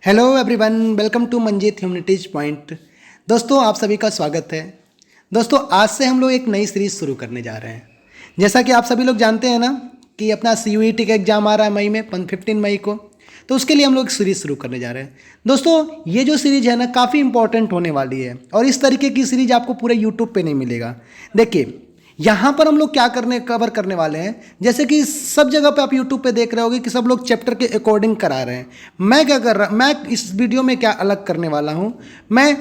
Hello everyone, welcome to Manjeet humanities point. दोस्तों, आप सभी का स्वागत है। दोस्तों, आज से हम लोग एक नई सीरीज़ शुरू करने जा रहे हैं। जैसा कि आप सभी लोग जानते हैं ना कि अपना CUET का एग्ज़ाम आ रहा है मई में 15 मई को, तो उसके लिए हम लोग एक सीरीज़ शुरू करने जा रहे हैं। दोस्तों, ये जो सीरीज़ है ना काफ़ी इंपॉर्टेंट होने वाली है और इस तरीके की सीरीज़ आपको पूरे यूट्यूब पे नहीं मिलेगा। देखिए, यहाँ पर हम लोग क्या कवर करने वाले हैं, जैसे कि सब जगह पे आप यूट्यूब पे देख रहे होगे कि सब लोग चैप्टर के अकॉर्डिंग करा रहे हैं। मैं इस वीडियो में क्या अलग करने वाला हूँ, मैं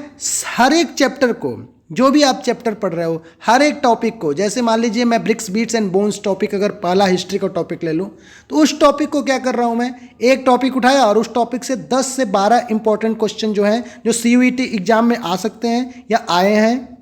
हर एक चैप्टर को, जो भी आप चैप्टर पढ़ रहे हो, हर एक टॉपिक को, जैसे मान लीजिए मैं bricks beads and bones topic अगर पहला हिस्ट्री का टॉपिक ले लूँ, तो उस टॉपिक को क्या कर रहा हूँ, मैं एक टॉपिक उठाया और उस टॉपिक से 10 से 12 इंपॉर्टेंट क्वेश्चन जो हैं, जो CUET एग्जाम में आ सकते हैं या आए हैं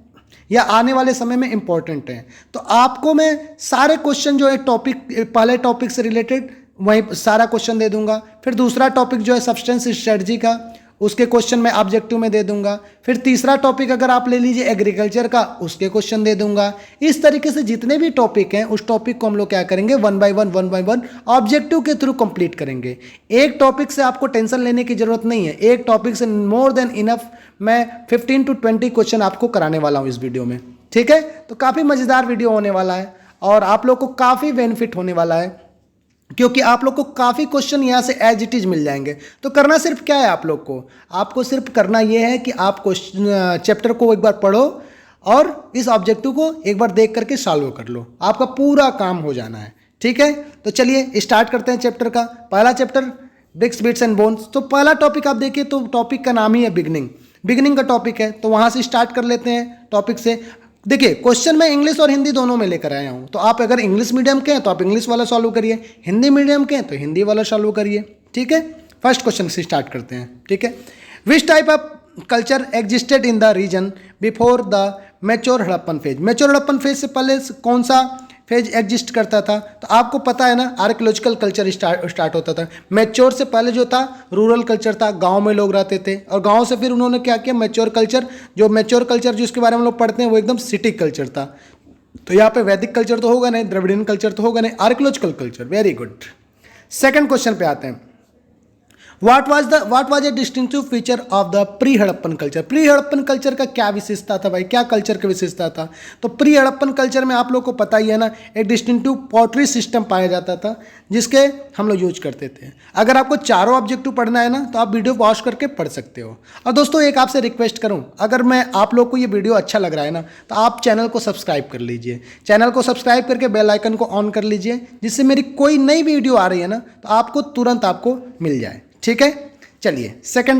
या आने वाले समय में इंपॉर्टेंट हैं, तो आपको मैं सारे क्वेश्चन जो है पहले टॉपिक से रिलेटेड वही सारा क्वेश्चन दे दूंगा। फिर दूसरा टॉपिक जो है सब्सटेंस स्ट्रेटजी का, उसके क्वेश्चन मैं ऑब्जेक्टिव में दे दूंगा। फिर तीसरा टॉपिक अगर आप ले लीजिए एग्रीकल्चर का, उसके क्वेश्चन दे दूंगा। इस तरीके से जितने भी टॉपिक हैं उस टॉपिक को हम लोग क्या करेंगे, वन बाय वन ऑब्जेक्टिव के थ्रू कंप्लीट करेंगे। एक टॉपिक से आपको टेंशन लेने की जरूरत नहीं है, एक टॉपिक से मोर देन इनफ मैं 15 to 20 क्वेश्चन आपको कराने वाला हूं इस वीडियो में। ठीक है, तो काफ़ी मज़ेदार वीडियो होने वाला है और आप लोग को काफ़ी बेनिफिट होने वाला है, क्योंकि आप लोग को काफ़ी क्वेश्चन यहाँ से एज इट इज़ मिल जाएंगे। तो करना सिर्फ क्या है, आपको सिर्फ करना ये है कि आप क्वेश्चन चैप्टर को एक बार पढ़ो और इस ऑब्जेक्टिव को एक बार देख करके सॉल्व कर लो, आपका पूरा काम हो जाना है। ठीक है, तो चलिए स्टार्ट करते हैं चैप्टर का। पहला chapter bricks beads and bones. तो पहला टॉपिक आप देखिए तो टॉपिक का नाम ही है बिगनिंग का टॉपिक है, तो वहाँ से स्टार्ट कर लेते हैं टॉपिक से। देखिए, क्वेश्चन मैं इंग्लिश और हिंदी दोनों में लेकर आया हूँ, तो आप अगर इंग्लिश मीडियम के हैं तो आप इंग्लिश वाला सॉल्व करिए, हिंदी मीडियम के हैं तो हिंदी वाला सॉल्व करिए। ठीक है, फर्स्ट क्वेश्चन से स्टार्ट करते हैं। ठीक है, which type of culture existed in the region before the mature Harappan phase. Mature Harappan phase से पहले कौन सा फेज एग्जिस्ट करता था? तो आपको पता है ना, आर्कियोलॉजिकल कल्चर स्टार्ट होता था। मैच्योर से पहले जो था रूरल कल्चर था, गांव में लोग रहते थे, और गांव से फिर उन्होंने क्या किया, मैच्योर कल्चर जिसके बारे में लोग पढ़ते हैं वो एकदम सिटी कल्चर था। तो यहाँ पे वैदिक कल्चर तो होगा नहीं, द्रविडियन कल्चर तो होगा नहीं, archaeological culture. Very good. Second question पे आते हैं। What was a distinctive feature of the pre Harappan culture? Pre Harappan culture का क्या विशेषता था भाई, क्या कल्चर की विशेषता था? तो प्री हड़प्पन कल्चर में आप लोग को पता ही है ना, एक डिस्टिंक्टिव पॉटरी सिस्टम पाया जाता था जिसके हम लोग यूज करते थे। अगर आपको चारों ऑब्जेक्टिव पढ़ना है ना तो आप वीडियो पॉज करके पढ़ सकते हो। और दोस्तों, एक आपसे रिक्वेस्ट करूँ, अगर मैं आप लोग को ये वीडियो अच्छा लग रहा है ना तो आप चैनल को सब्सक्राइब कर लीजिए। चैनल को सब्सक्राइब करके बेल आइकन को ऑन कर लीजिए, जिससे मेरी कोई नई वीडियो आ रही है ना तो आपको तुरंत आपको मिल जाए। ठीक है, चलिए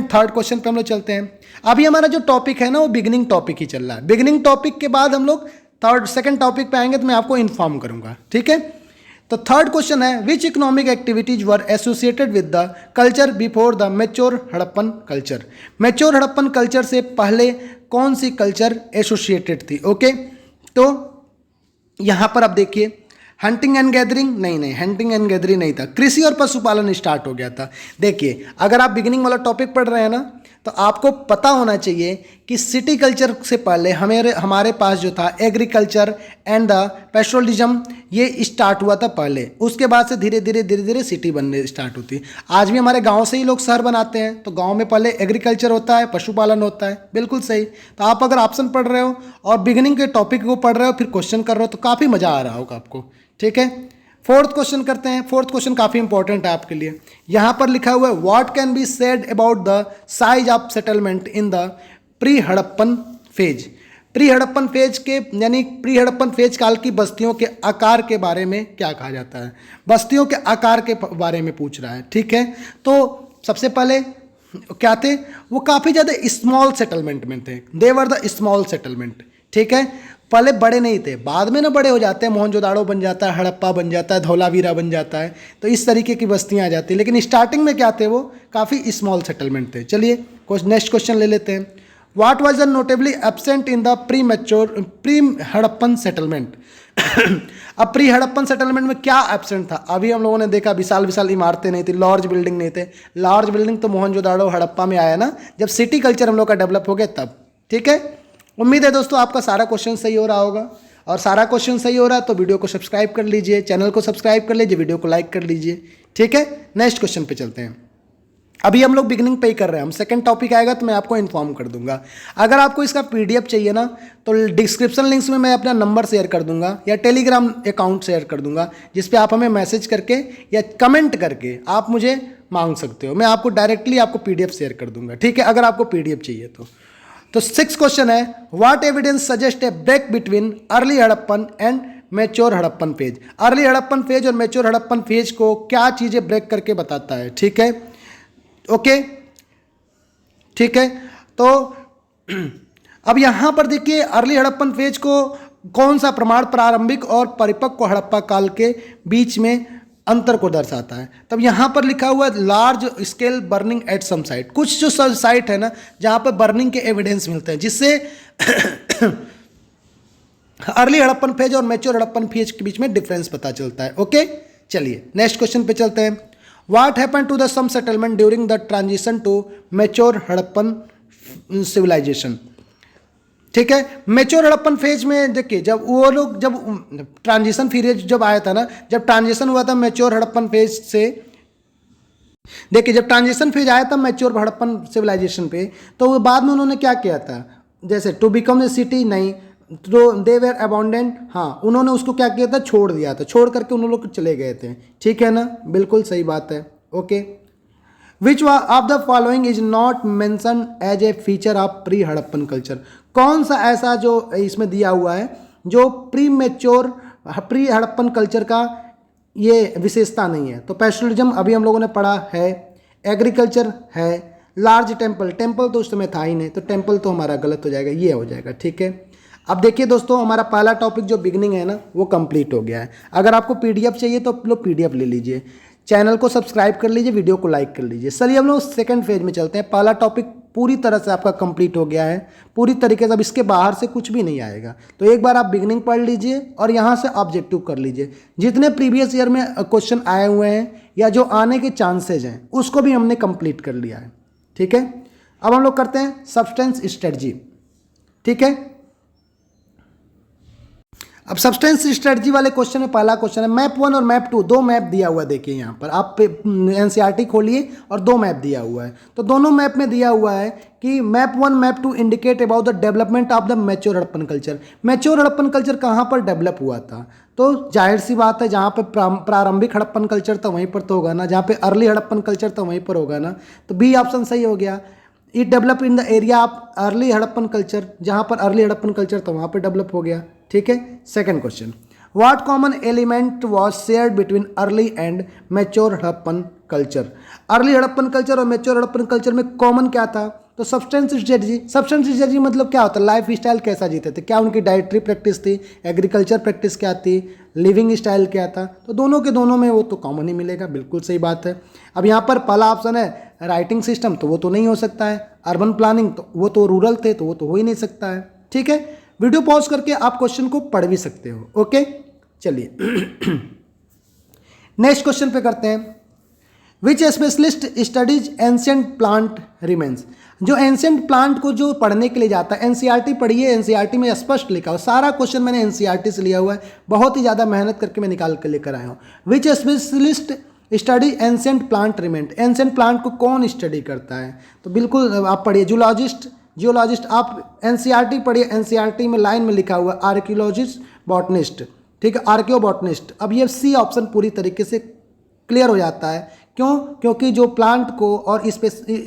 थर्ड क्वेश्चन पे हम लोग चलते हैं। अभी हमारा जो टॉपिक है ना वो बिगनिंग टॉपिक ही चल रहा है। बिगनिंग टॉपिक के बाद हम लोग सेकंड टॉपिक पे आएंगे तो मैं आपको इन्फॉर्म करूंगा। ठीक है, तो थर्ड क्वेश्चन है, which economic activities were associated with the culture before the mature Harappan culture. Mature Harappan culture से पहले कौन सी कल्चर एसोसिएटेड थी? ओके, तो यहां पर आप देखिए, हंटिंग एंड गैदरिंग नहीं, हंटिंग एंड गैदरिंग नहीं था, कृषि और पशुपालन स्टार्ट हो गया था। देखिए, अगर आप बिगिनिंग वाला टॉपिक पढ़ रहे हैं ना तो आपको पता होना चाहिए कि सिटी कल्चर से पहले हमारे पास जो था एग्रीकल्चर एंड द पेट्रोलिज्म, ये स्टार्ट हुआ था पहले। उसके बाद से धीरे धीरे सिटी बनने स्टार्ट होती है। आज भी हमारे गांव से ही लोग शहर बनाते हैं, तो गांव में पहले एग्रीकल्चर होता है, पशुपालन होता है। बिल्कुल सही। तो आप अगर ऑप्शन पढ़ रहे हो और बिगिनिंग के टॉपिक को पढ़ रहे हो फिर क्वेश्चन कर रहे हो तो काफ़ी मज़ा आ रहा होगा आपको। ठीक है, फोर्थ क्वेश्चन करते हैं। फोर्थ क्वेश्चन काफ़ी इंपॉर्टेंट है आपके लिए। यहाँ पर लिखा हुआ है, what can be said about the size of settlement in the pre Harappan phase. Pre Harappan phase के यानी प्री हड़प्पन फेज काल की बस्तियों के आकार के बारे में क्या कहा जाता है? बस्तियों के आकार के बारे में पूछ रहा है। ठीक है, तो सबसे पहले क्या थे, वो काफ़ी ज़्यादा स्मॉल सेटलमेंट में थे। दे वर द स्मॉल सेटलमेंट। ठीक है, पहले बड़े नहीं थे, बाद में ना बड़े हो जाते हैं, मोहनजोदाड़ो बन जाता है, हड़प्पा बन जाता है, धौलावीरा बन जाता है, तो इस तरीके की बस्तियां आ जाती है। लेकिन स्टार्टिंग में क्या थे, वो काफ़ी स्मॉल सेटलमेंट थे। चलिए नेक्स्ट क्वेश्चन ले लेते हैं। What was the notably absent in the pre Harappan settlement. अब प्री हड़प्पन सेटलमेंट में क्या एब्सेंट था? अभी हम लोगों ने देखा विशाल इमारतें नहीं थी, लार्ज बिल्डिंग नहीं थे। लार्ज बिल्डिंग तो मोहनजोदाड़ो हड़प्पा में आया ना, जब सिटी कल्चर हम लोग का डेवलप हो गया तब। ठीक है, उम्मीद है दोस्तों आपका सारा क्वेश्चन सही हो रहा होगा, और सारा क्वेश्चन सही हो रहा है तो वीडियो को सब्सक्राइब कर लीजिए, चैनल को सब्सक्राइब कर लीजिए, वीडियो को लाइक कर लीजिए। ठीक है, नेक्स्ट क्वेश्चन पे चलते हैं। अभी हम लोग बिगिनिंग पे ही कर रहे हैं, हम सेकंड टॉपिक आएगा तो मैं आपको इन्फॉर्म कर दूंगा। अगर आपको इसका पीडीएफ चाहिए ना तो डिस्क्रिप्शन लिंक्स में मैं अपना नंबर शेयर कर दूंगा या टेलीग्राम अकाउंट शेयर कर दूंगा, जिस पे आप हमें मैसेज करके या कमेंट करके आप मुझे मांग सकते हो, मैं आपको डायरेक्टली आपको पीडीएफ शेयर कर दूंगा, ठीक है, अगर आपको पीडीएफ चाहिए तो 6 क्वेश्चन है, what evidence suggest a break between early Harappan and mature Harappan phase. Early Harappan phase और मैच्योर हड़प्पन फेज को क्या चीज़ें ब्रेक करके बताता है, ठीक है, ओके, ठीक है। तो अब यहां पर देखिए अर्ली हड़प्पन फेज को कौन सा प्रमाण प्रारंभिक और परिपक्व हड़प्पा काल के बीच में अंतर को दर्शाता है। तब यहां पर लिखा हुआ है large scale burning at some site, कुछ जो साइट है ना जहां पर बर्निंग के एविडेंस मिलते हैं, जिससे अर्ली हड़प्पन फेज और मैच्योर हड़प्पन फेज के बीच में डिफरेंस पता चलता है, ओके। चलिए नेक्स्ट क्वेश्चन पे चलते हैं। What happened to the some settlement during the transition to mature Harappan civilization? ठीक है, मेच्योर हड़प्पन फेज में देखिए जब वो लोग जब ट्रांजिशन पीरियड जब आया था ना, जब ट्रांजिशन हुआ था मेच्योर हड़प्पन फेज से, देखिए जब ट्रांजिशन फेज आया था मेच्योर हड़प्पन सिविलाइजेशन पे, तो बाद में उन्होंने क्या किया था, जैसे टू बिकम ए सिटी नहीं तो दे वेर अबाउंडेंट, हाँ उन्होंने उसको क्या किया था, छोड़ दिया था, छोड़ करके उन लोग चले गए थे, ठीक है ना, बिल्कुल सही बात है, okay. Which of the following is not mention as a feature of pre Harappan culture. कौन सा ऐसा जो इसमें दिया हुआ है जो pre mature pre Harappan culture का ये विशेषता नहीं है। तो पैस्टोरलिज्म अभी हम लोगों ने पढ़ा है, एग्रीकल्चर है, लार्ज टेम्पल, टेम्पल तो उस समय था ही नहीं, तो टेम्पल तो हमारा गलत हो जाएगा, ये हो जाएगा, ठीक है। अब देखिए दोस्तों हमारा पहला टॉपिक जो बिगनिंग है ना वो कंप्लीट हो गया है। अगर आपको पीडीएफ चाहिए तो आप लोग पीडीएफ ले लीजिए, चैनल को सब्सक्राइब कर लीजिए, वीडियो को लाइक कर लीजिए। चलिए हम लोग सेकंड फेज में चलते हैं। पहला टॉपिक पूरी तरह से आपका कंप्लीट हो गया है, पूरी तरीके से, अब इसके बाहर से कुछ भी नहीं आएगा। तो एक बार आप बिगनिंग पढ़ लीजिए और यहाँ से ऑब्जेक्टिव कर लीजिए। जितने प्रीवियस ईयर में क्वेश्चन आए हुए हैं या जो आने के चांसेज हैं उसको भी हमने कंप्लीट कर लिया है, ठीक है। अब हम लोग करते हैं सब्सटेंस स्ट्रेटजी, ठीक है। अब सब्सटेंस स्ट्रेटजी वाले क्वेश्चन में पहला क्वेश्चन है मैप 1 और मैप 2, दो मैप दिया हुआ है, देखिए यहाँ पर आप एनसीईआरटी खोलिए और दो मैप दिया हुआ है। तो दोनों मैप में दिया हुआ है कि map 1 map 2 indicate about the development of the mature Harappan culture. Mature Harappan culture कहाँ पर डेवलप हुआ था, तो जाहिर सी बात है जहाँ पर प्रारंभिक हड़प्पन कल्चर था वहीं पर तो होगा ना, जहाँ पे अर्ली हड़प्पन कल्चर था वहीं पर होगा ना, तो बी ऑप्शन सही हो गया। It develop in the area of early Harappan culture, जहाँ पर अर्ली हड़प्पन कल्चर था वहाँ पर डेवलप हो गया, ठीक है। Second question, what common element was shared between early and mature Harappan culture. Early Harappan culture और मैच्योर हड़प्पन कल्चर में कॉमन क्या था, तो सब्सटेंस स्ट्रेटजी। सब्सटेंस स्ट्रेटजी मतलब क्या होता है, लाइफ स्टाइल कैसा जीते थे, क्या उनकी डाइटरी प्रैक्टिस थी, एग्रीकल्चर प्रैक्टिस क्या थी, लिविंग स्टाइल क्या था, तो दोनों के दोनों में वो तो कॉमन ही मिलेगा, बिल्कुल सही बात है। अब यहाँ पर पहला ऑप्शन है राइटिंग सिस्टम, तो वो तो नहीं हो सकता है। अर्बन प्लानिंग, तो वो तो रूरल थे, तो वो तो हो ही नहीं सकता है, ठीक है। वीडियो पॉज करके आप क्वेश्चन को पढ़ भी सकते हो, ओके। चलिए नेक्स्ट क्वेश्चन पे करते हैं। Which specialist studies ancient plant remains. जो एंशिएंट प्लांट को जो पढ़ने के लिए जाता है, एनसीईआरटी पढ़िए, एनसीईआरटी में स्पष्ट लिखा हुआ, सारा क्वेश्चन मैंने एनसीईआरटी से लिया हुआ है, बहुत ही ज़्यादा मेहनत करके मैं निकाल कर लेकर आया हूँ। Which specialist study ancient plant remains. Ancient plant को कौन स्टडी करता है, तो बिल्कुल आप पढ़िए जूलॉजिस्ट, जियोलॉजिस्ट। आप एनसीईआरटी पढ़िए, एनसीईआरटी में लाइन में लिखा हुआ आर्कियोलॉजिस्ट, बॉटनिस्ट, ठीक है, आर्कियो बॉटनिस्ट। अब ये सी ऑप्शन पूरी तरीके से क्लियर हो जाता है, क्यों, क्योंकि जो प्लांट को और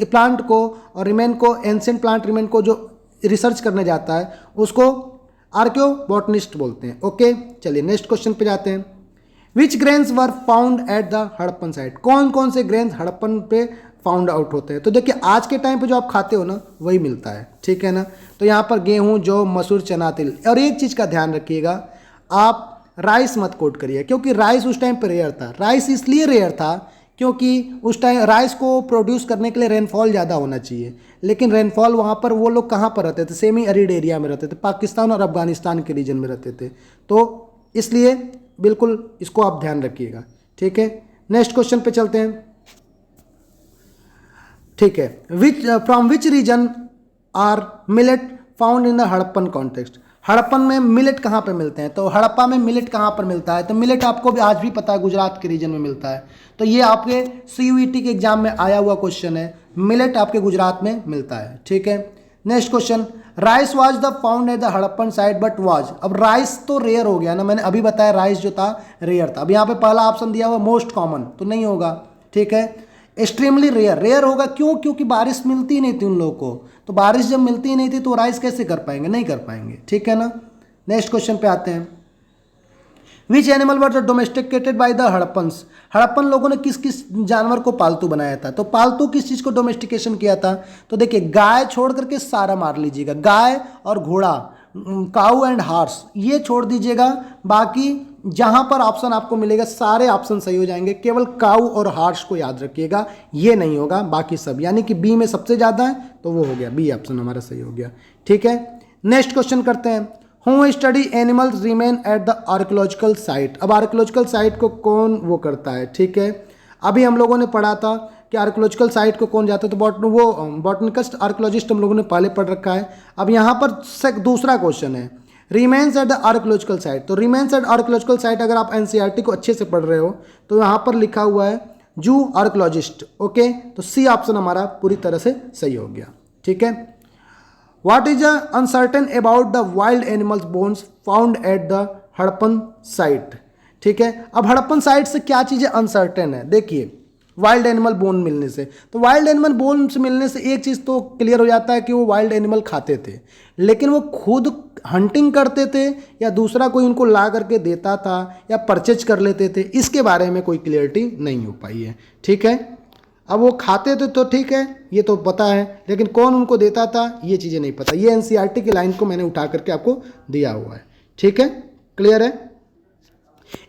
प्लांट को और रिमेन को, एंशिएंट प्लांट रिमेन को जो रिसर्च करने जाता है उसको आर्कियो बॉटनिस्ट बोलते हैं, ओके। चलिए नेक्स्ट क्वेश्चन पे जाते हैं। Which grains were found at the Harappan site. कौन कौन से ग्रेन्स हड़प्पन पे फाउंड आउट होते हैं, तो देखिए आज के टाइम पे जो आप खाते हो ना वही मिलता है, ठीक है ना। तो यहाँ पर गेहूँ, जौ, मसूर, चना, तिल। और एक चीज़ का ध्यान रखिएगा, आप राइस मत कोट करिए, क्योंकि राइस उस टाइम पर रेयर था। राइस इसलिए रेयर था क्योंकि उस टाइम राइस को प्रोड्यूस करने के लिए रेनफॉल ज़्यादा होना चाहिए, लेकिन रेनफॉल वहाँ पर वो लोग कहाँ पर रहते थे, सेमी एरिड एरिया में रहते थे, पाकिस्तान और अफगानिस्तान के रीजन में रहते थे, तो इसलिए बिल्कुल इसको आप ध्यान रखिएगा, ठीक है। नेक्स्ट क्वेश्चन पे चलते हैं, ठीक है। Which from which region are millet found in the Harappan context. Harappan में मिलेट कहाँ पे मिलते हैं, तो हड़प्पा में मिलेट कहाँ पर मिलता है, तो मिलेट आपको भी आज भी पता है गुजरात के रीजन में मिलता है। तो ये आपके CUET के एग्जाम में आया हुआ क्वेश्चन है, मिलेट आपके गुजरात में मिलता है। ठीक है, next question, rice was the found at the Harappan site but was. अब राइस तो रेयर हो गया ना, मैंने अभी बताया राइस जो था रेयर था। अब यहाँ पे पहला ऑप्शन दिया हुआ मोस्ट कॉमन, तो नहीं होगा। ठीक है, एक्सट्रीमली रेयर, रेयर होगा क्यों, क्योंकि बारिश मिलती ही नहीं थी उन लोगों को, तो बारिश जब मिलती ही नहीं थी तो राइस कैसे कर पाएंगे, नहीं कर पाएंगे। ठीक है ना, नेक्स्ट क्वेश्चन पे आते हैं, which animal were domesticated by the Harappans. Harappan लोगों ने किस किस जानवर को पालतू बनाया था, तो पालतू किस चीज़ को डोमेस्टिकेशन किया था, तो देखिए गाय छोड़ करके सारा मार लीजिएगा, गाय और घोड़ा, काऊ एंड हार्स ये छोड़ दीजिएगा, बाकी जहां पर ऑप्शन आपको मिलेगा सारे ऑप्शन सही हो जाएंगे, केवल काऊ और हार्स को याद रखिएगा, ये नहीं होगा, बाकी सब, यानी कि बी में सबसे ज़्यादा है तो वो हो गया, बी ऑप्शन हमारा सही हो गया। ठीक है, नेक्स्ट क्वेश्चन करते हैं, who study animals remain at the archaeological site. अब आर्कियोलॉजिकल साइट को कौन वो करता है, ठीक है, अभी हम लोगों ने पढ़ा था कि आर्कियोलॉजिकल साइट को कौन जाता है, तो वो बॉटनिकलिस्ट आर्कियोलॉजिस्ट हम लोगों ने पहले पढ़ रखा है। अब यहाँ पर दूसरा क्वेश्चन है, remains at the archaeological site, तो रिमेन्स एट आर्कियोलॉजिकल साइट अगर आप NCERT को अच्छे से पढ़ रहे हो तो यहाँ पर लिखा हुआ है जू आर्कियोलॉजिस्ट। ओके, तो सी ऑप्शन हमारा पूरी तरह से सही हो गया। ठीक है, what is uncertain about the wild animals bones found at the Harappan site. ठीक है, अब हड़प्पन साइट से क्या चीज़ें अनसर्टेन है, देखिए वाइल्ड एनिमल बोन मिलने से, तो वाइल्ड एनिमल बोन्स मिलने से एक चीज़ तो क्लियर हो जाता है कि वो वाइल्ड एनिमल खाते थे, लेकिन वो खुद हंटिंग करते थे या दूसरा कोई उनको ला करके देता था या परचेज कर लेते थे, इसके बारे में कोई क्लियरिटी नहीं हो पाई है। ठीक है, अब वो खाते थे तो ठीक है, ये तो पता है, लेकिन कौन उनको देता था ये चीज़ें नहीं पता, ये NCERT की लाइन को मैंने उठा करके आपको दिया हुआ है। ठीक है, क्लियर है।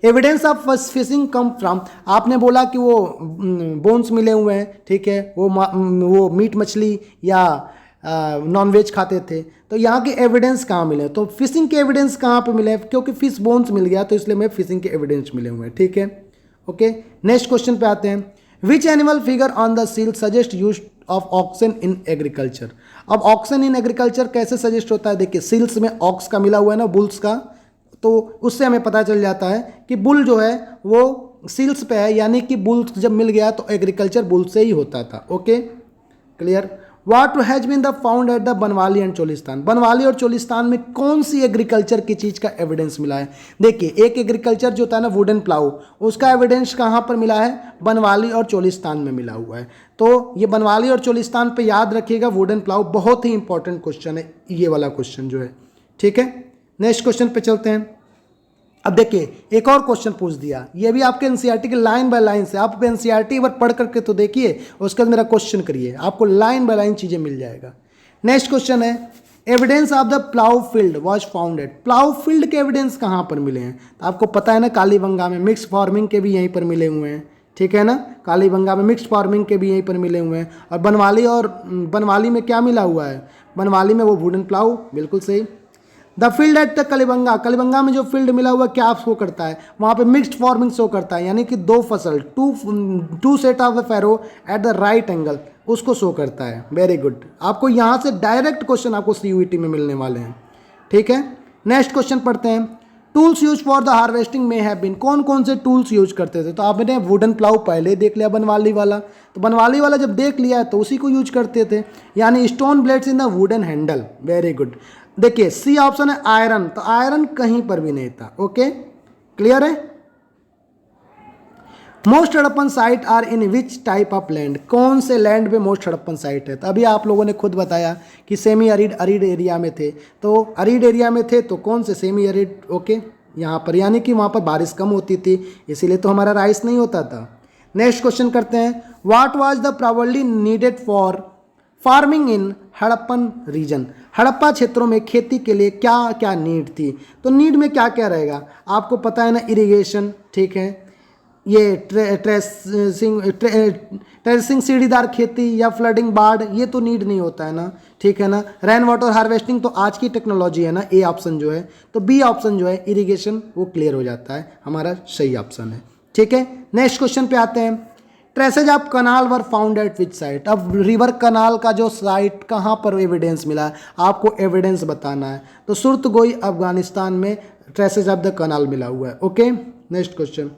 Evidence of fishing come from, आपने बोला कि वो बोन्स मिले हुए हैं, ठीक है, वो मीट मछली या नॉनवेज खाते थे, तो यहाँ के एविडेंस कहाँ मिले, तो फिशिंग के एविडेंस कहाँ पे मिले, क्योंकि फिश बोन्स मिल गया तो इसलिए मैं फिशिंग के एविडेंस मिले हुए हैं। ठीक है, ओके, नेक्स्ट क्वेश्चन पे आते हैं, which animal figure on the seal suggest use of oxen in agriculture. अब ऑक्सन इन एग्रीकल्चर कैसे सजेस्ट होता है, देखिए सील्स में ऑक्स का मिला हुआ है ना, बुल्स का, तो उससे हमें पता चल जाता है कि बुल जो है वो सील्स पे है, यानी कि बुल जब मिल गया तो एग्रीकल्चर बुल से ही होता था। Okay, clear. What has been the found at the Banawali and Cholistan, Banawali और चोलिस्तान में कौन सी एग्रीकल्चर की चीज़ का एविडेंस मिला है, देखिए एक एग्रीकल्चर जो था ना वुडन प्लाऊ, उसका एविडेंस कहाँ पर मिला है, बनवाली और चोलिस्तान में मिला हुआ है। तो ये बनवाली और चोलिस्तान पे याद रखिएगा, वुडन प्लाऊ बहुत ही इंपॉर्टेंट क्वेश्चन है ये वाला क्वेश्चन जो है। ठीक है, नेक्स्ट क्वेश्चन पे चलते हैं। अब देखिए एक और क्वेश्चन पूछ दिया, ये भी आपके NCERT के लाइन बाय लाइन से, आप NCERT एक बार पढ़ करके तो देखिए, उसके बाद मेरा क्वेश्चन करिए, आपको लाइन बाय लाइन चीज़ें मिल जाएगा। नेक्स्ट क्वेश्चन है, evidence of the plough field was founded, plough field के एविडेंस कहाँ पर मिले हैं, तो आपको पता है ना कालीबंगा में, मिक्स फार्मिंग के भी यहीं पर मिले हुए हैं। ठीक है ना, कालीबंगा में मिक्स फार्मिंग के भी यहीं पर मिले हुए हैं, और बनवाली में क्या मिला हुआ है, बनवाली में वो वुडन प्लाऊ, बिल्कुल सही। द फील्ड एट द कलीबंगा, कलीबंगा में जो फील्ड मिला हुआ क्या शो करता है, वहाँ पे मिक्स्ड फार्मिंग शो करता है, यानी कि दो फसल, two set of the furrow at the right angle, उसको शो करता है। वेरी गुड, आपको यहाँ से डायरेक्ट क्वेश्चन आपको CUET में मिलने वाले हैं। ठीक है, नेक्स्ट क्वेश्चन पढ़ते हैं, tools use for the harvesting में हैव बीन, कौन कौन से टूल्स यूज करते थे, तो आपने वुडन प्लाऊ पहले देख लिया बनवाली वाला, तो बनवाली वाला जब देख लिया तो उसी को यूज करते थे, यानी stone blades in the wooden handle. Very good, देखिए सी ऑप्शन है आयरन, तो आयरन कहीं पर भी नहीं था। ओके, क्लियर है। Most Harappan site are in which type of land, कौन से लैंड पे मोस्ट हड़प्पन साइट है, तो अभी आप लोगों ने खुद बताया कि सेमी अरिड अरिड एरिया में थे, तो अरिड एरिया में थे तो कौन से सेमी अरिड। ओके, यहाँ पर यानी कि वहाँ पर बारिश कम होती थी, इसीलिए तो हमारा राइस नहीं होता था। नेक्स्ट क्वेश्चन करते हैं, what was the probably needed for farming in Harappan region, Harappa क्षेत्रों में खेती के लिए क्या क्या नीड थी, तो नीड में क्या क्या रहेगा, आपको पता है ना, इरिगेशन, ठीक है, ये ट्रेसिंग सीढ़ीदार खेती या फ्लडिंग बाढ़, ये तो नीड नहीं होता है ना, ठीक है ना। रेन वाटर हार्वेस्टिंग तो आज की टेक्नोलॉजी है ना, ए ऑप्शन जो है, तो बी ऑप्शन जो है इरिगेशन वो क्लियर हो जाता है, हमारा सही ऑप्शन है। ठीक है, नेक्स्ट क्वेश्चन पे आते हैं, traces of canal were found at which site. अब रिवर कनाल का जो साइट कहाँ पर एविडेंस मिला है, आपको एविडेंस बताना है। तो सुरतगोई अफगानिस्तान में ट्रेसेज ऑफ द कनाल मिला हुआ है। Okay, next question,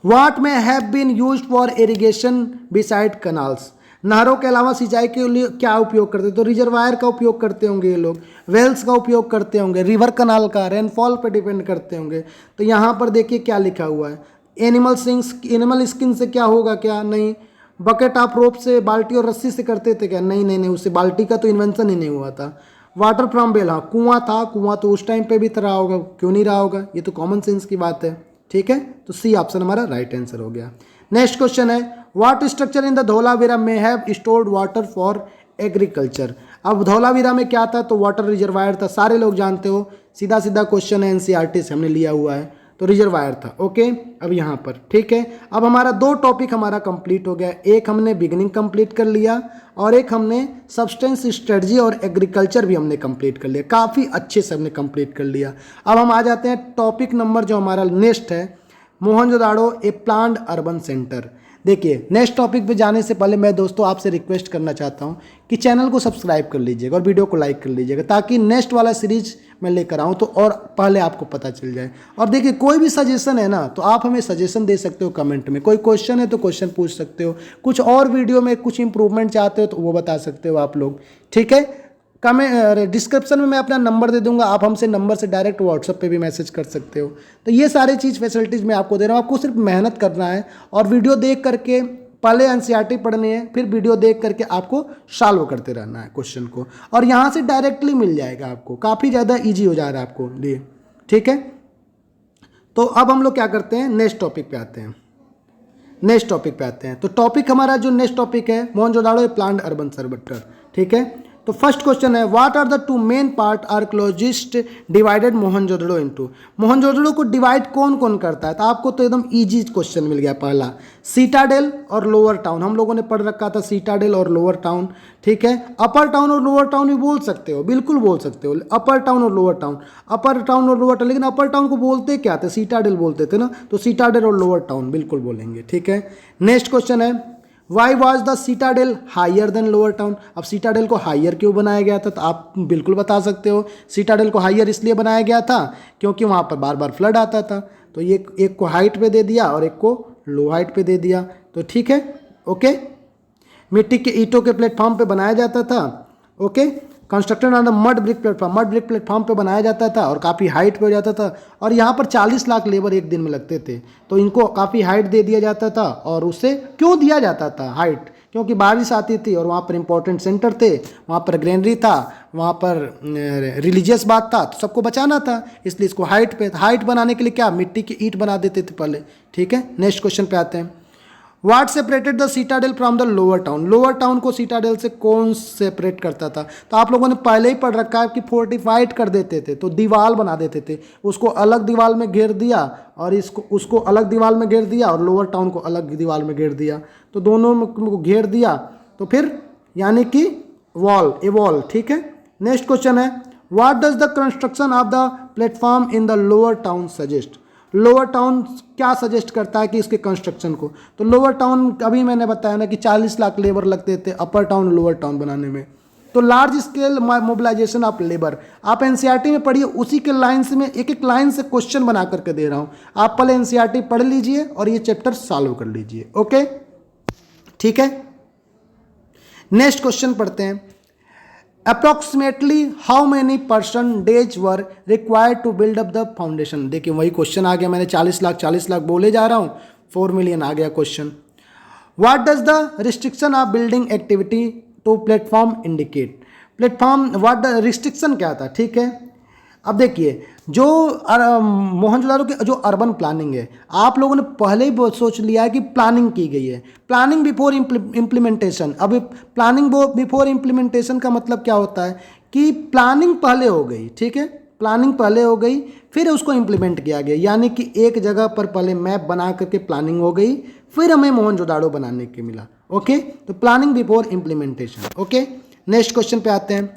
what may have been used for irrigation besides canals. नहरों के अलावा सिंचाई के लिए क्या उपयोग करते हैं? तो रिजर्वायर का उपयोग करते होंगे ये लोग, वेल्स का उपयोग करते होंगे, रिवर कनाल का, रेनफॉल पे डिपेंड करते होंगे। तो यहाँ पर देखिए क्या लिखा हुआ है, एनिमल स्किन से क्या होगा, क्या नहीं। बकेट ऑफ रोप से, बाल्टी और रस्सी से करते थे क्या? नहीं नहीं नहीं, उससे बाल्टी का तो इन्वेंशन ही नहीं हुआ था। वाटर फ्रॉम वेल, हाँ कुआं था, कुआं तो उस टाइम पे भी रहा होगा, क्यों नहीं रहा होगा, ये तो कॉमन सेंस की बात है। ठीक है, तो सी ऑप्शन हमारा राइट आंसर हो गया। नेक्स्ट क्वेश्चन है, what structure in the Dholavira में have stored water for agriculture. अब धौलावीरा में क्या था? तो वाटर रिजर्वायर था, सारे लोग जानते हो, सीधा सीधा क्वेश्चन है, एनसीईआरटी से हमने लिया हुआ है, तो रिजर्वायर था। ओके, अब यहाँ पर ठीक है, अब हमारा 2 टॉपिक हमारा कंप्लीट हो गया, एक हमने बिगिनिंग कंप्लीट कर लिया और एक हमने सब्सटेंस स्ट्रेटजी और एग्रीकल्चर भी हमने कंप्लीट कर लिया, काफ़ी अच्छे से हमने कंप्लीट कर लिया। अब हम आ जाते हैं टॉपिक नंबर जो हमारा नेक्स्ट है, मोहनजोदाड़ो ए प्लान्ड अर्बन सेंटर। देखिए, नेक्स्ट टॉपिक पे जाने से पहले मैं दोस्तों आपसे रिक्वेस्ट करना चाहता हूँ कि चैनल को सब्सक्राइब कर लीजिएगा और वीडियो को लाइक कर लीजिएगा, ताकि नेक्स्ट वाला सीरीज मैं लेकर आऊँ तो और पहले आपको पता चल जाए। और देखिए, कोई भी सजेशन है ना, तो आप हमें सजेशन दे सकते हो कमेंट में, कोई क्वेश्चन है तो क्वेश्चन पूछ सकते हो, कुछ और वीडियो में कुछ इंप्रूवमेंट चाहते हो तो वो बता सकते हो आप लोग। ठीक है, डिस्क्रिप्शन में मैं अपना नंबर दे दूंगा, आप हमसे नंबर से डायरेक्ट व्हाट्सएप पे भी मैसेज कर सकते हो। तो ये सारी चीज़ फैसिलिटीज़ मैं आपको दे रहा हूँ, आपको सिर्फ मेहनत करना है और वीडियो देख करके पहले एनसीईआरटी पढ़नी है, फिर वीडियो देख करके आपको सॉल्व करते रहना है क्वेश्चन को, और यहाँ से डायरेक्टली मिल जाएगा आपको, काफ़ी ज़्यादा ईजी हो जा रहा है आपको लिए। ठीक है, तो अब हम लोग क्या करते हैं, नेक्स्ट टॉपिक पे आते हैं। तो टॉपिक हमारा जो नेक्स्ट टॉपिक है, मोहनजोदाड़ो प्लान्ड अर्बन सेंटर। ठीक है, तो फर्स्ट क्वेश्चन है, what are the 2 main part archaeologist divided Mohenjodaro into. Mohenjodaro को डिवाइड कौन कौन करता है? तो आपको तो एकदम इजी क्वेश्चन मिल गया, पहला सीटाडेल और लोअर टाउन, हम लोगों ने पढ़ रखा था सीटाडेल और लोअर टाउन। ठीक है, अपर टाउन और लोअर टाउन भी बोल सकते हो, बिल्कुल बोल सकते हो, अपर टाउन और लोअर टाउन, अपर टाउन और लोअर टाउन, लेकिन अपर टाउन को बोलते क्या थे? सीटाडेल बोलते थे ना, तो सीटाडेल और लोअर टाउन बिल्कुल बोलेंगे। ठीक है, नेक्स्ट क्वेश्चन है, why was the citadel higher than lower town. अब सीटाडेल को हायर क्यों बनाया गया था? तो आप बिल्कुल बता सकते हो, सीटाडेल को हायर इसलिए बनाया गया था क्योंकि वहाँ पर बार बार फ्लड आता था, तो ये एक को हाइट पे दे दिया और एक को लो हाइट पे दे दिया। तो ठीक है, ओके, मिट्टी के ईंटों के प्लेटफॉर्म पे बनाया जाता था। Okay, constructed on the mud brick platform पे बनाया जाता था और काफ़ी हाइट पे हो जाता था, और यहाँ पर 40 लाख लेबर एक दिन में लगते थे, तो इनको काफ़ी हाइट दे दिया जाता था। और उससे क्यों दिया जाता था हाइट? क्योंकि बारिश आती थी और वहाँ पर इंपॉर्टेंट सेंटर थे, वहाँ पर ग्रेनरी था, वहाँ पर रिलीजियस बात था, तो सबको बचाना था, इसलिए इसको हाइट बनाने के लिए क्या, मिट्टी की ईंट बना देते थे पहले। ठीक है, नेक्स्ट क्वेश्चन पे आते हैं, what separated the citadel from the lower town. Lower town को सीटाडेल से कौन सेपरेट करता था? तो आप लोगों ने पहले ही पढ़ रखा है कि फोर्टिफाइड कर देते थे, तो दीवार बना देते थे, उसको अलग दीवार में घेर दिया और उसको अलग दीवार में घेर दिया और लोअर टाउन को अलग दीवार में घेर दिया, तो दोनों को घेर दिया, तो फिर यानी कि वॉल। ठीक है, नेक्स्ट क्वेश्चन है, what does the construction of the platform in the lower town suggest. Lower town क्या सजेस्ट करता है कि इसके कंस्ट्रक्शन को? तो लोअर टाउन, अभी मैंने बताया ना कि 40 लाख लेबर लगते थे अपर टाउन लोअर टाउन बनाने में, तो large scale mobilization of labour. आप एनसीईआरटी में पढ़िए, उसी के लाइन्स में एक एक लाइन से क्वेश्चन बना करके दे रहा हूँ, आप पहले एनसीईआरटी पढ़ लीजिए और ये चैप्टर सॉल्व कर लीजिए। ओके, ठीक है, नेक्स्ट क्वेश्चन पढ़ते हैं, approximately how many person days were required to build up the foundation. देखिए वही क्वेश्चन आ गया, मैंने 40 लाख बोले जा रहा हूँ, 4 मिलियन आ गया question. What does the restriction of building activity to platform indicate. Platform what restriction क्या था? ठीक है, अब देखिए जो मोहनजोदाड़ो की जो अर्बन प्लानिंग है, आप लोगों ने पहले ही सोच लिया है कि प्लानिंग की गई है, प्लानिंग बिफोर इम्प्लीमेंटेशन। अब प्लानिंग बिफोर इम्प्लीमेंटेशन का मतलब क्या होता है कि प्लानिंग पहले हो गई, ठीक है, प्लानिंग पहले हो गई, फिर उसको इम्प्लीमेंट किया गया, यानी कि एक जगह पर पहले मैप बना करके प्लानिंग हो गई, फिर हमें मोहनजोदाड़ो बनाने के मिला। ओके, तो planning before implementation. Okay, next question पे आते हैं,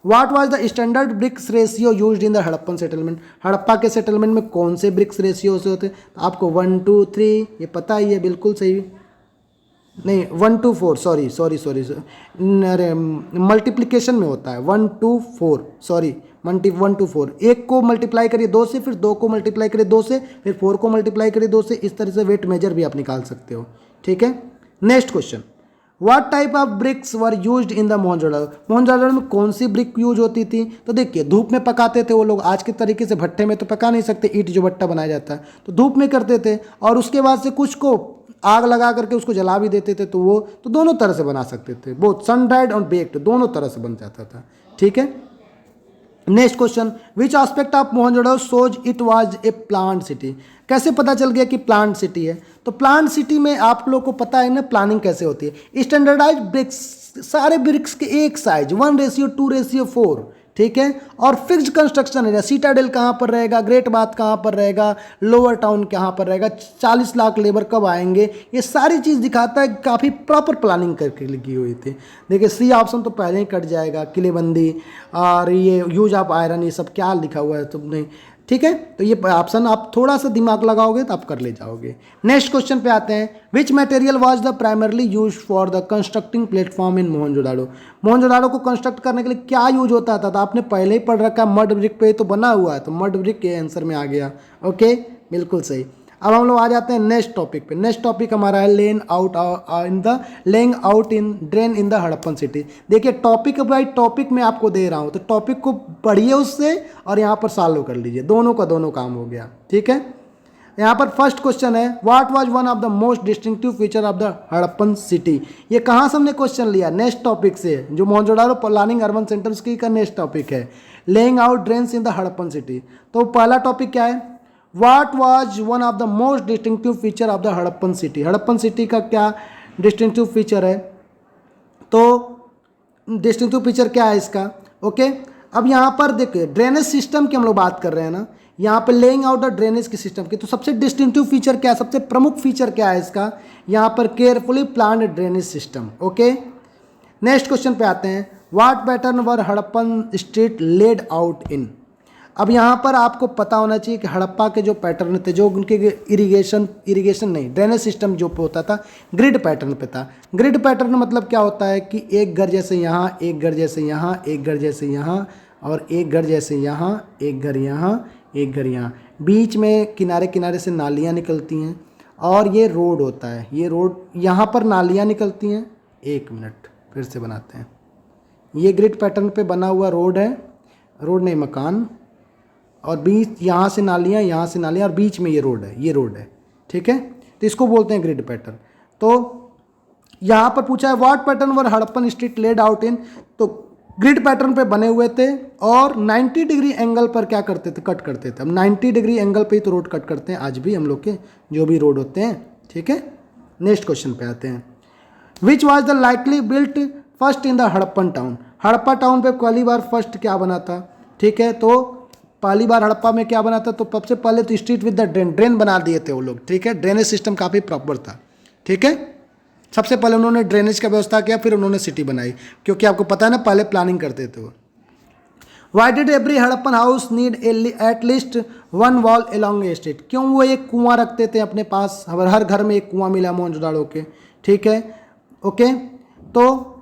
what was the standard bricks ratio used in the Harappan settlement. Harappa के सेटलमेंट में कौन से ब्रिक्स रेशियो से होते? आपको 1 2 3 ये पता ही है, बिल्कुल सही, नहीं 1 to 4, सॉरी सॉरी सॉरी, अरे मल्टीप्लिकेशन में होता है 1 to 4, सॉरी 1 to 4, एक को मल्टीप्लाई करिए 2 से, फिर 2 को मल्टीप्लाई करिए 2 से, फिर 4 को मल्टीप्लाई करिए 2 से, इस तरह से वेट मेजर भी आप निकाल सकते हो। ठीक है, next question, what type of BRICS were used in the Mohenjodaro, Mohenjodaro में कौन सी ब्रिक यूज होती थी? तो देखिए धूप में पकाते थे वो लोग, आज के तरीके से भट्टे में तो पका नहीं सकते, ईंट जो भट्टा बनाया जाता है, तो धूप में करते थे, और उसके बाद से कुछ को आग लगा करके उसको जला भी देते थे, तो वो तो दोनों तरह से बना सकते थे, बोथ सन ड्राइड और बेक्ड दोनों तरह से बन जाता था। ठीक है, next question, which aspect of Mohenjodaro shows it was a plant city, कैसे पता चल गया कि प्लांट सिटी है? तो प्लांट सिटी में आप लोग को पता है ना प्लानिंग कैसे होती है, स्टैंडर्डाइज ब्रिक्स, सारे ब्रिक्स के एक साइज 1:2:4, ठीक है, और फिक्स्ड कंस्ट्रक्शन एरिया, सीटाडेल कहाँ पर रहेगा, ग्रेट बाथ कहाँ पर रहेगा, लोअर टाउन कहाँ पर रहेगा, 40 लाख लेबर कब आएंगे, ये सारी चीज़ दिखाता है, काफ़ी प्रॉपर प्लानिंग करके लिखी हुई थी। देखिए सी ऑप्शन तो पहले ही कट जाएगा, किलेबंदी और ये यूज ऑफ आयरन, ये सब क्या लिखा हुआ है तुमने। ठीक है, तो ये ऑप्शन आप थोड़ा सा दिमाग लगाओगे तो आप कर ले जाओगे। नेक्स्ट क्वेश्चन पे आते हैं, which material was the primarily use for the constructing platform इन मोहनजोदड़ो, मोहनजोदड़ो को कंस्ट्रक्ट करने के लिए क्या यूज होता था? तो आपने पहले ही पढ़ रखा है, मड ब्रिक पे तो बना हुआ है, तो मड ब्रिक के आंसर में आ गया। ओके, बिल्कुल सही। अब हम लोग आ जाते हैं नेक्स्ट टॉपिक पे। नेक्स्ट टॉपिक हमारा है laying out in drain in the Harappan city. देखिए टॉपिक बाई टॉपिक मैं आपको दे रहा हूँ, तो टॉपिक को पढ़िए उससे और यहाँ पर सॉल्व कर लीजिए, दोनों का दोनों काम हो गया। ठीक है, यहाँ पर फर्स्ट क्वेश्चन है, what was one of the most distinctive feature of the Harappan city. ये कहाँ से हमने क्वेश्चन लिया? नेक्स्ट टॉपिक से, जो मोहनजोदड़ो प्लानिंग अर्बन सेंटर्स की का नेक्स्ट टॉपिक है, laying out drains in the Harappan city. तो पहला टॉपिक क्या है? What was one of the most distinctive feature of the Harappan city, Harappan city का क्या डिस्टिंक्टिव फीचर है? तो डिस्टिंक्टिव फीचर क्या है इसका? ओके, अब यहाँ पर देखिए ड्रेनेज सिस्टम की हम लोग बात कर रहे हैं ना, यहाँ पे लेइंग आउट द ड्रेनेज के सिस्टम की, तो सबसे डिस्टिंक्टिव फीचर क्या है, सबसे प्रमुख फीचर क्या है इसका? यहाँ पर carefully planned drainage system. Okay, next question पे आते हैं, what pattern were Harappan street laid out in. अब यहाँ पर आपको पता होना चाहिए कि हड़प्पा के जो पैटर्न थे, जो उनके इरिगेशन नहीं, ड्रेनेज सिस्टम जो होता था ग्रिड पैटर्न पे था। ग्रिड पैटर्न मतलब क्या होता है कि एक घर जैसे यहाँ, एक घर जैसे यहाँ, एक घर जैसे यहाँ, और एक घर जैसे यहाँ, एक घर यहाँ, एक घर यहाँ, बीच में किनारे किनारे से नालियाँ निकलती हैं, और ये रोड होता है, ये रोड यहाँ पर नालियाँ निकलती हैं। एक मिनट फिर से बनाते हैं, ये ग्रिड पैटर्न पे बना हुआ रोड है, रोड नहीं मकान, और बीच यहाँ से नालियाँ, यहाँ से नालियाँ, और बीच में ये रोड है, ये रोड है। ठीक है, तो इसको बोलते हैं ग्रिड पैटर्न। तो यहाँ पर पूछा है what pattern were Harappan street laid out in, तो ग्रिड पैटर्न पे बने हुए थे, और 90 डिग्री एंगल पर क्या करते थे? कट करते थे। अब 90 डिग्री एंगल पे ही तो रोड कट करते हैं आज भी हम लोग के जो भी रोड होते हैं। ठीक है, नेक्स्ट क्वेश्चन पे आते हैं, which was the likely built first in the Harappan town, Harappa town पे पहली बार फर्स्ट क्या बना था? ठीक है, तो पहली बार हड़प्पा में क्या बना था? तो सबसे पहले तो स्ट्रीट विद द ड्रेन बना दिए थे वो लोग। ठीक है, ड्रेनेज सिस्टम काफ़ी प्रॉपर था। ठीक है, सबसे पहले उन्होंने ड्रेनेज का व्यवस्था किया, फिर उन्होंने सिटी बनाई, क्योंकि आपको पता है ना पहले प्लानिंग करते थे वो। Why did every Harappan house need at least one wall along A street, क्यों वो एक कुआं रखते थे अपने पास? हर घर में एक कुआं मिला मोहनजोदड़ो के। ठीक है, ओके, तो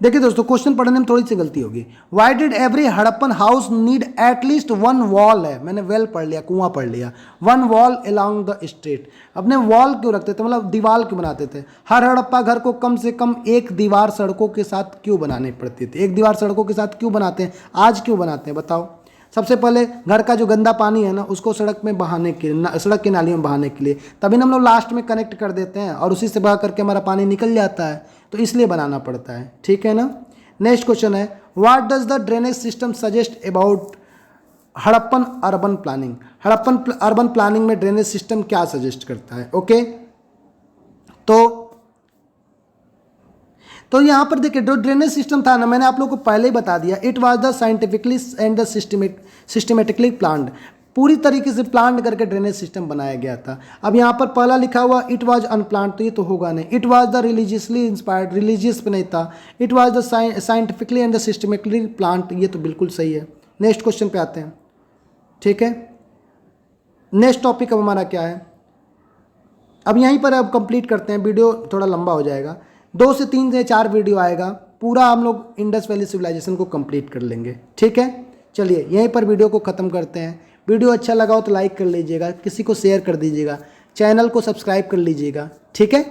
देखिए दोस्तों क्वेश्चन पढ़ने में थोड़ी सी गलती होगी। Why did every Harappan house need at least one wall, है मैंने वेल पढ़ लिया, कुआं पढ़ लिया, one wall along the street. अपने वॉल क्यों रखते थे, मतलब दीवार क्यों बनाते थे? हर हड़प्पा घर को कम से कम एक दीवार सड़कों के साथ क्यों बनानी पड़ती थी? एक दीवार सड़कों के साथ क्यों बनाते हैं, आज क्यों बनाते हैं बताओ? सबसे पहले घर का जो गंदा पानी है ना, उसको सड़क में बहाने के लिए, सड़क की नालियों में बहाने के लिए, तभी हम लोग लास्ट में कनेक्ट कर देते हैं और उसी से बहा करके हमारा पानी निकल जाता है, तो इसलिए बनाना पड़ता है। ठीक है ना। नेक्स्ट क्वेश्चन है, what does the drainage system suggest about Harappan urban planning, Harappan urban planning में ड्रेनेज सिस्टम क्या सजेस्ट करता है? ओके, तो यहाँ पर देखिए जो ड्रेनेज सिस्टम था ना, मैंने आप लोगों को पहले ही बता दिया, it was the scientifically and the systematically planned, पूरी तरीके से प्लान करके ड्रेनेज सिस्टम बनाया गया था। अब यहाँ पर पहला लिखा हुआ इट वाज अनप्लान्ड, तो ये तो होगा नहीं। It was the religiously inspired, religious पे नहीं था। It was the scientifically and the systematically planned, ये तो बिल्कुल सही है। नेक्स्ट क्वेश्चन पे आते हैं। ठीक है, नेक्स्ट टॉपिक अब हमारा क्या है, अब यहीं पर अब कंप्लीट करते हैं, वीडियो थोड़ा लंबा हो जाएगा, 2 से 3 से 4 वीडियो आएगा, पूरा हम लोग इंडस वैली सिविलाइजेशन को कंप्लीट कर लेंगे। ठीक है, चलिए यहीं पर वीडियो को ख़त्म करते हैं। वीडियो अच्छा लगा हो तो लाइक कर लीजिएगा, किसी को शेयर कर दीजिएगा, चैनल को सब्सक्राइब कर लीजिएगा। ठीक है,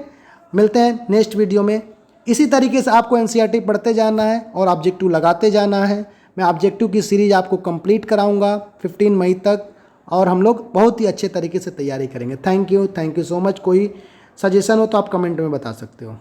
मिलते हैं नेक्स्ट वीडियो में। इसी तरीके से आपको एनसीईआरटी पढ़ते जाना है और ऑब्जेक्टिव लगाते जाना है। मैं ऑब्जेक्टिव की सीरीज़ आपको कंप्लीट कराऊंगा 15 मई तक, और हम लोग बहुत ही अच्छे तरीके से तैयारी करेंगे। Thank you so much. कोई सजेशन हो तो आप कमेंट में बता सकते हो।